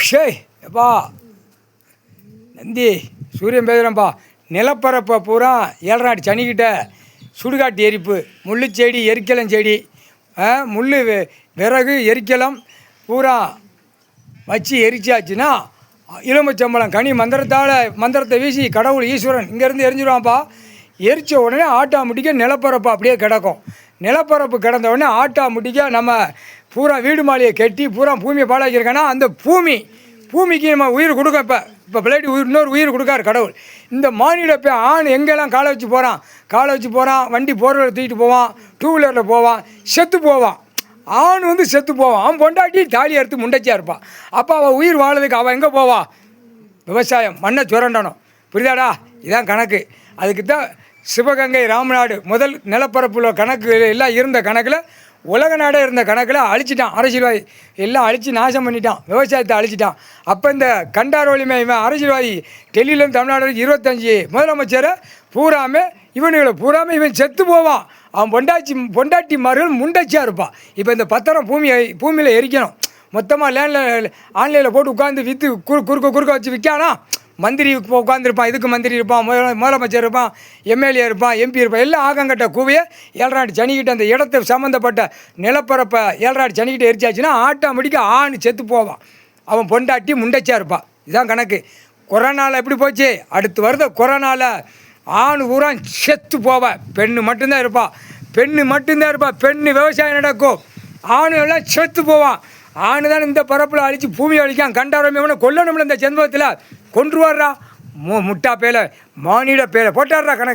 ஷேய் எப்பா நந்தி சூரியன் பேசுகிறேன்ப்பா. நிலப்பரப்பை பூரா 7 நாட்டு சனிக்கிட்ட சுடுகாட்டு எரிப்பு, முள்ளு செடி, எரிக்கலம் செடி, முள் விறகு எரிக்கலம் பூரா வச்சு எரிச்சாச்சுன்னா எலுமிச்சம்பழம் கனி மந்திரத்தை வீசி கடவுள் ஈஸ்வரன் இங்கேருந்து எரிஞ்சிடுவான்ப்பா. எரித்த உடனே ஆட்டோமேட்டிக்காக நிலப்பரப்பு அப்படியே கிடக்கும். நிலப்பரப்பு கிடந்த உடனே ஆட்டோமேட்டிக்காக நம்ம பூரா வீடு மாலையை கட்டி பூரா பூமியை பாழாக்கியிருக்கேன்னா அந்த பூமிக்கு நம்ம உயிர் கொடுக்க இப்போ பிள்ளைட்டு இன்னொரு உயிர் கொடுக்காரு கடவுள். இந்த மானிட ஆண் எங்கெல்லாம் காலை வச்சு போகிறான், வண்டி போர்வலை தூக்கிட்டு போவான், 2 வீலரில் போவான், செத்து போவான். ஆண் செத்து போவான். அவன் பொண்டாட்டி தாலி அறுத்து முண்டச்சியாக இருப்பான். அப்போ அவள் உயிர் வாழறதுக்கு அவள் எங்கே போவா? விவசாயம், மண்ணை சுரண்டணும். புரியுதாடா? இதான் கணக்கு. அதுக்கு தான் சிவகங்கை ராமநாடு முதல் நிலப்பரப்புல கணக்கு எல்லாம் இருந்த கணக்கில் உலக நாடே இருந்த கணக்கில் அழிச்சிட்டான். அரசியல்வாதி எல்லாம் அழித்து நாசம் பண்ணிட்டான். விவசாயத்தை அழிச்சிட்டான். அப்போ இந்த கண்டார் வலிமை இவன் அரசியல்வாதி டெல்லியிலேருந்து தமிழ்நாடு 25 முதலமைச்சரை இவன் செத்து போவான். அவன் பொண்டாட்டி மறுகள் முண்டச்சியாக இருப்பான். இப்போ இந்த பத்திரம் பூமியில் எரிக்கணும். மொத்தமாக ஆன்லைனில் போட்டு உட்காந்து விற்று குறுக்க வச்சு விற்கானா? மந்திரி உட்காந்துருப்பான், இதுக்கு மந்திரி இருப்பான், முதலமைச்சர் இருப்பான், எம்எல்ஏ இருப்பான், எம்பி இருப்பான். எல்லாம் ஆகங்கட்ட கூவையை 7 நாட்டு சனிக்கிட்ட அந்த இடத்தை சம்மந்தப்பட்ட நிலப்பரப்பை 7 நாட்டு சனிக்கிட்ட எரிச்சாச்சுன்னா ஆட்டோமேட்டிக்காக ஆண் செத்து போவான். அவன் பொண்டாட்டி முண்டச்சியாக இருப்பான். இதுதான் கணக்கு. கொரோனாவில் எப்படி போச்சு? அடுத்து வருத கொரோனாவில் ஆண் பூரா செத்து போவான். பெண்ணு மட்டும்தான் இருப்பாள். பெண்ணு விவசாயம் நடக்கும். ஆணு எல்லாம் செத்து போவான். ஆணு தான் இந்த பரப்பில் அழித்து பூமியை அழிக்கான். கண்டாரமே கொல்லணும்ல இந்த ஜென்மத்தில் கொன்றுவார்றா. முட்டா பேலை, மானிட பேலை போட்டார்றா கணக்கு.